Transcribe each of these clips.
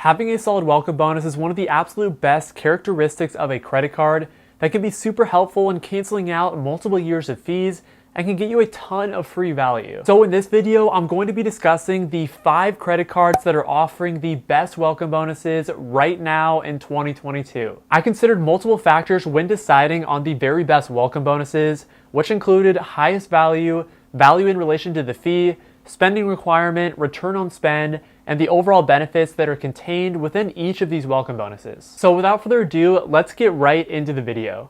Having a solid welcome bonus is one of the absolute best characteristics of a credit card that can be super helpful in canceling out multiple years of fees and can get you a ton of free value. So in this video, I'm going to be discussing the 5 credit cards that are offering the best welcome bonuses right now in 2022. I considered multiple factors when deciding on the very best welcome bonuses, which included highest value, value in relation to the fee, spending requirement, return on spend, and the overall benefits that are contained within each of these welcome bonuses. So without further ado, let's get right into the video.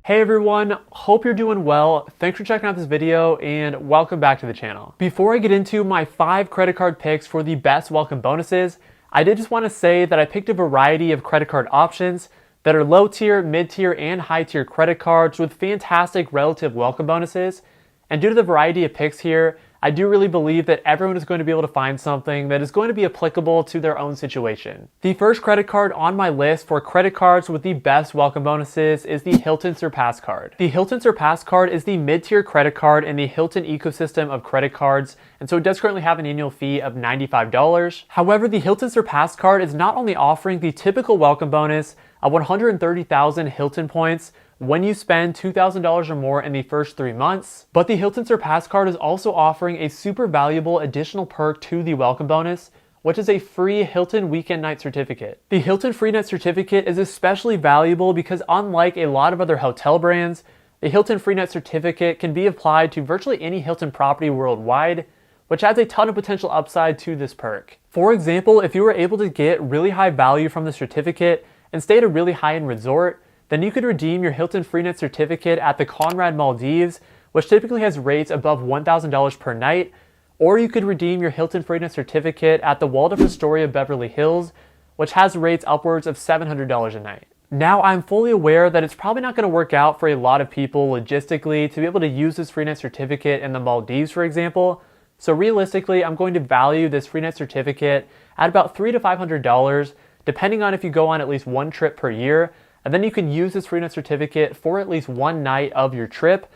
Hey everyone, hope you're doing well. Thanks for checking out this video and welcome back to the channel. Before I get into my 5 credit card picks for the best welcome bonuses, I did just want to say that I picked a variety of credit card options that are low tier, mid tier, and high tier credit cards with fantastic relative welcome bonuses. And due to the variety of picks here, I do really believe that everyone is going to be able to find something that is going to be applicable to their own situation. The first credit card on my list for credit cards with the best welcome bonuses is the Hilton Surpass card. The Hilton Surpass card is the mid-tier credit card in the Hilton ecosystem of credit cards, and so it does currently have an annual fee of $95. However, the Hilton Surpass card is not only offering the typical welcome bonus of 130,000 Hilton points when you spend $2,000 or more in the first 3 months, but the Hilton Surpass card is also offering a super valuable additional perk to the welcome bonus, which is a free Hilton Weekend Night Certificate. The Hilton Free Night Certificate is especially valuable because unlike a lot of other hotel brands, the Hilton Free Night Certificate can be applied to virtually any Hilton property worldwide, which adds a ton of potential upside to this perk. For example, if you were able to get really high value from the certificate and stay at a really high-end resort, then you could redeem your Hilton Free Night Certificate at the Conrad Maldives, which typically has rates above $1,000 per night, or you could redeem your Hilton Free Night Certificate at the Waldorf Astoria Beverly Hills, which has rates upwards of $700 a night. Now, I'm fully aware that it's probably not going to work out for a lot of people logistically to be able to use this Free Night Certificate in the Maldives, for example. So realistically, I'm going to value this Free Night Certificate at about $300 to $500, depending on if you go on at least one trip per year. And then you can use this Free Night Certificate for at least one night of your trip,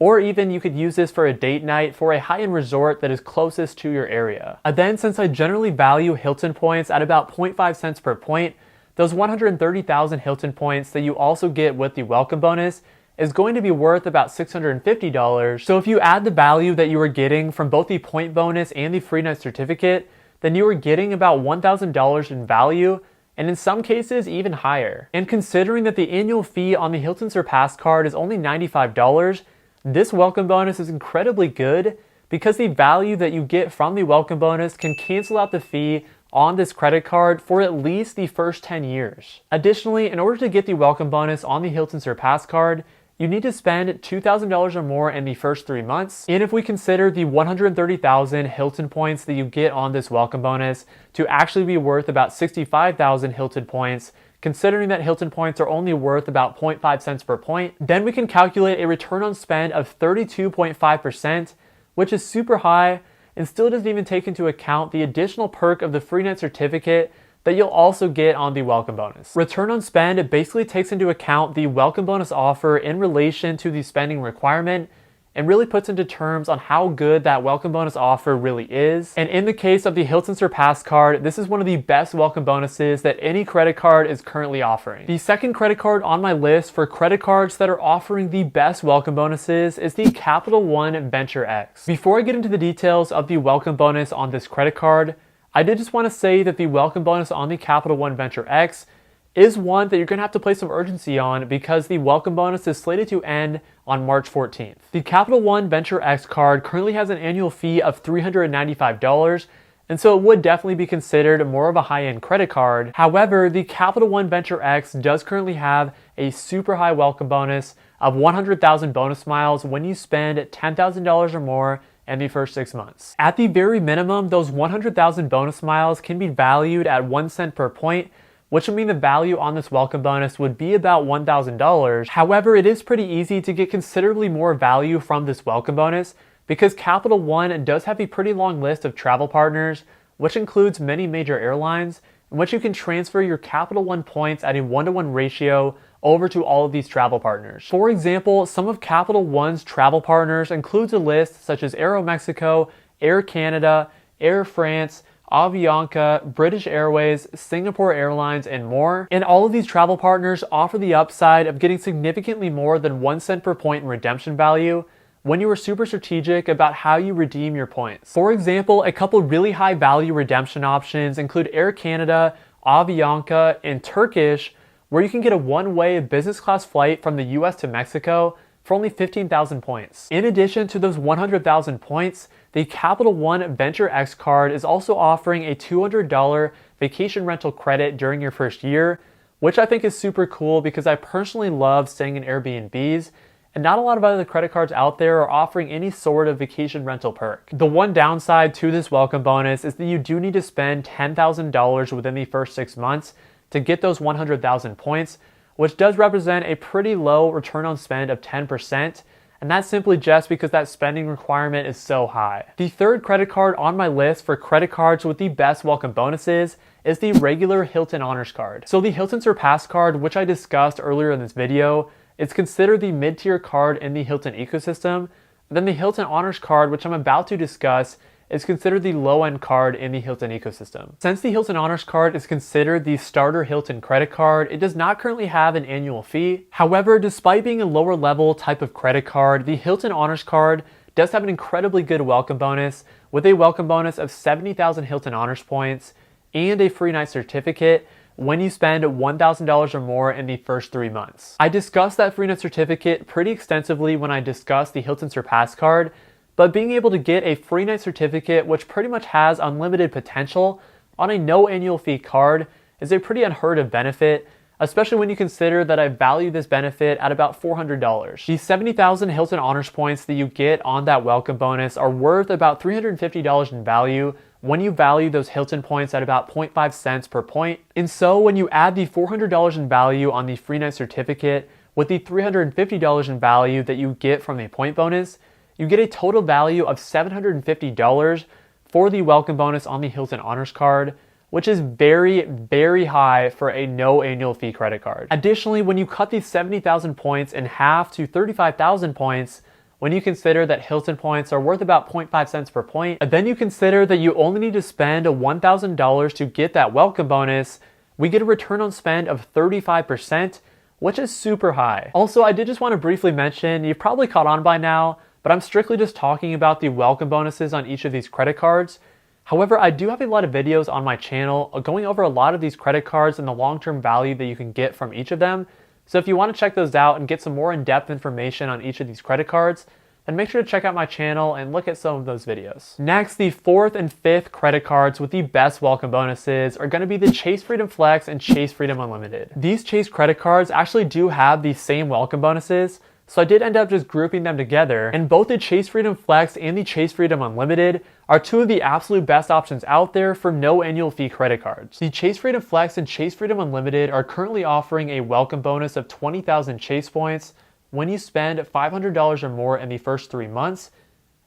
or even you could use this for a date night for a high-end resort that is closest to your area. And then since I generally value Hilton points at about 0.5 cents per point, those 130,000 Hilton points that you also get with the welcome bonus is going to be worth about $650. So if you add the value that you are getting from both the point bonus and the Free Night Certificate, then you are getting about $1,000 in value, and in some cases even higher. And considering that the annual fee on the Hilton Surpass card is only $95, this welcome bonus is incredibly good because the value that you get from the welcome bonus can cancel out the fee on this credit card for at least the first 10 years. Additionally, in order to get the welcome bonus on the Hilton Surpass card, you need to spend $2,000 or more in the first 3 months. And if we consider the 130,000 Hilton points that you get on this welcome bonus to actually be worth about 65,000 Hilton points, considering that Hilton points are only worth about 0.5 cents per point, then we can calculate a return on spend of 32.5%, which is super high and still doesn't even take into account the additional perk of the Free Night Certificate that you'll also get on the welcome bonus. Return on spend basically takes into account the welcome bonus offer in relation to the spending requirement and really puts into terms on how good that welcome bonus offer really is. And in the case of the Hilton Surpass card, this is one of the best welcome bonuses that any credit card is currently offering. The second credit card on my list for credit cards that are offering the best welcome bonuses is the Capital One Venture X. Before I get into the details of the welcome bonus on this credit card, I did just want to say that the welcome bonus on the Capital One Venture X is one that you're going to have to place some urgency on because the welcome bonus is slated to end on March 14th. The Capital One Venture X card currently has an annual fee of $395, and so it would definitely be considered more of a high-end credit card. However, the Capital One Venture X does currently have a super high welcome bonus of 100,000 bonus miles when you spend $10,000 or more in the first 6 months. At the very minimum, those 100,000 bonus miles can be valued at 1 cent per point, which would mean the value on this welcome bonus would be about $1,000. However, it is pretty easy to get considerably more value from this welcome bonus because Capital One does have a pretty long list of travel partners, which includes many major airlines, in which you can transfer your Capital One points at a 1-to-1 ratio over to all of these travel partners. For example, some of Capital One's travel partners includes a list such as Aeromexico, Air Canada, Air France, Avianca, British Airways, Singapore Airlines, and more. And all of these travel partners offer the upside of getting significantly more than 1 cent per point in redemption value when you are super strategic about how you redeem your points. For example, a couple really high value redemption options include Air Canada, Avianca, and Turkish, where you can get a one-way business class flight from the US to Mexico for only 15,000 points. In addition to those 100,000 points, the Capital One Venture X card is also offering a $200 vacation rental credit during your first year, which I think is super cool because I personally love staying in Airbnbs, and not a lot of other credit cards out there are offering any sort of vacation rental perk. The one downside to this welcome bonus is that you do need to spend $10,000 within the first 6 months to get those 100,000 points, which does represent a pretty low return on spend of 10%, and that's simply just because that spending requirement is so high. The third credit card on my list for credit cards with the best welcome bonuses is the regular Hilton Honors card. So the Hilton Surpass card, which I discussed earlier in this video, is considered the mid-tier card in the Hilton ecosystem. Then the Hilton Honors card, which I'm about to discuss, is considered the low-end card in the Hilton ecosystem. Since the Hilton Honors card is considered the starter Hilton credit card, it does not currently have an annual fee. However, despite being a lower level type of credit card, the Hilton Honors card does have an incredibly good welcome bonus, with a welcome bonus of 70,000 Hilton Honors points and a free night certificate when you spend $1,000 or more in the first 3 months. I discussed that free night certificate pretty extensively when I discussed the Hilton Surpass card, but being able to get a free night certificate, which pretty much has unlimited potential on a no annual fee card, is a pretty unheard of benefit, especially when you consider that I value this benefit at about $400. The 70,000 Hilton Honors points that you get on that welcome bonus are worth about $350 in value when you value those Hilton points at about 0.5 cents per point. And so when you add the $400 in value on the free night certificate with the $350 in value that you get from the point bonus, you get a total value of $750 for the welcome bonus on the Hilton Honors card, which is very, very high for a no annual fee credit card. Additionally, when you cut these 70,000 points in half to 35,000 points, when you consider that Hilton points are worth about 0.5 cents per point, and then you consider that you only need to spend $1,000 to get that welcome bonus, we get a return on spend of 35%, which is super high. Also, I did just want to briefly mention, you've probably caught on by now, but I'm strictly just talking about the welcome bonuses on each of these credit cards. However, I do have a lot of videos on my channel going over a lot of these credit cards and the long-term value that you can get from each of them. So if you want to check those out and get some more in-depth information on each of these credit cards, then make sure to check out my channel and look at some of those videos. Next, the fourth and fifth credit cards with the best welcome bonuses are going to be the Chase Freedom Flex and Chase Freedom Unlimited. These Chase credit cards actually do have the same welcome bonuses, so I did end up just grouping them together, and both the Chase Freedom Flex and the Chase Freedom Unlimited are two of the absolute best options out there for no annual fee credit cards. The Chase Freedom Flex and Chase Freedom Unlimited are currently offering a welcome bonus of 20,000 Chase points when you spend $500 or more in the first 3 months.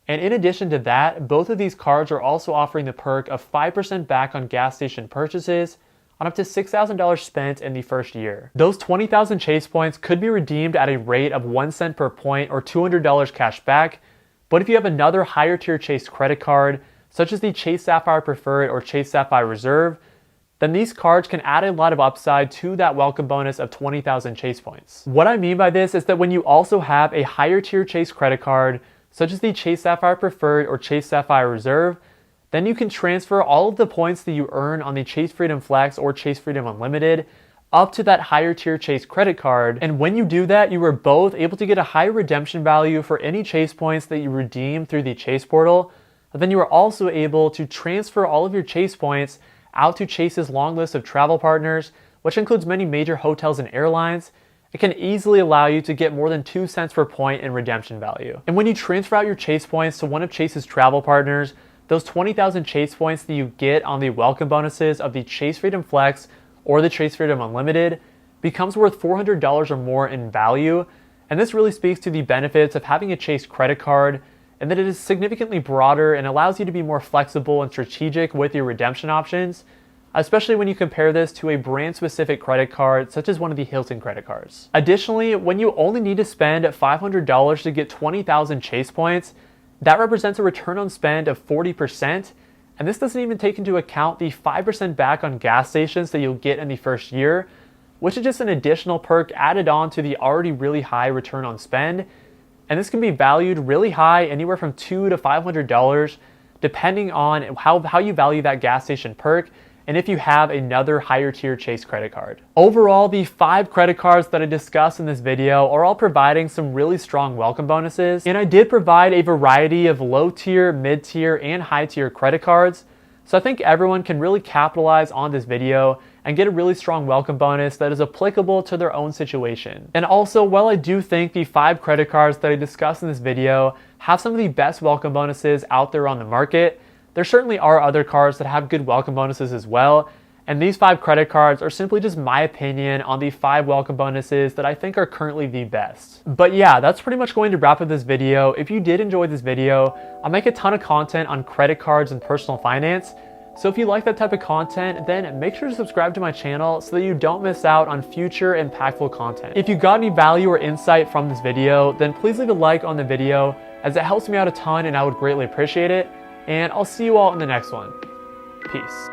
And in addition to that, both of these cards are also offering the perk of 5% back on gas station purchases on up to $6,000 spent in the first year. Those 20,000 Chase points could be redeemed at a rate of 1 cent per point or $200 cash back, but if you have another higher tier Chase credit card, such as the Chase Sapphire Preferred or Chase Sapphire Reserve, then these cards can add a lot of upside to that welcome bonus of 20,000 Chase points. What I mean by this is that when you also have a higher tier Chase credit card, such as the Chase Sapphire Preferred or Chase Sapphire Reserve, then you can transfer all of the points that you earn on the Chase Freedom Flex or Chase Freedom Unlimited up to that higher tier Chase credit card. And when you do that, you are both able to get a higher redemption value for any Chase points that you redeem through the Chase portal. But then you are also able to transfer all of your Chase points out to Chase's long list of travel partners, which includes many major hotels and airlines. It can easily allow you to get more than 2 cents per point in redemption value. And when you transfer out your Chase points to one of Chase's travel partners, those 20,000 Chase points that you get on the welcome bonuses of the Chase Freedom Flex or the Chase Freedom Unlimited becomes worth $400 or more in value. And this really speaks to the benefits of having a Chase credit card, and that it is significantly broader and allows you to be more flexible and strategic with your redemption options. especially when you compare this to a brand-specific credit card such as one of the Hilton credit cards. Additionally, when you only need to spend $500 to get 20,000 Chase points, that represents a return on spend of 40%, and this doesn't even take into account the 5% back on gas stations that you'll get in the first year, which is just an additional perk added on to the already really high return on spend. And this can be valued really high, anywhere from $200 to $500, depending on how you value that gas station perk and if you have another higher tier Chase credit card. Overall, the 5 credit cards that I discussed in this video are all providing some really strong welcome bonuses, and I did provide a variety of low tier, mid tier, and high tier credit cards. So I think everyone can really capitalize on this video and get a really strong welcome bonus that is applicable to their own situation. And also, while I do think the 5 credit cards that I discussed in this video have some of the best welcome bonuses out there on the market, there certainly are other cards that have good welcome bonuses as well. And these 5 credit cards are simply just my opinion on the 5 welcome bonuses that I think are currently the best. But yeah, that's pretty much going to wrap up this video. If you did enjoy this video, I make a ton of content on credit cards and personal finance. So if you like that type of content, then make sure to subscribe to my channel so that you don't miss out on future impactful content. If you got any value or insight from this video, then please leave a like on the video, as it helps me out a ton and I would greatly appreciate it. And I'll see you all in the next one. Peace.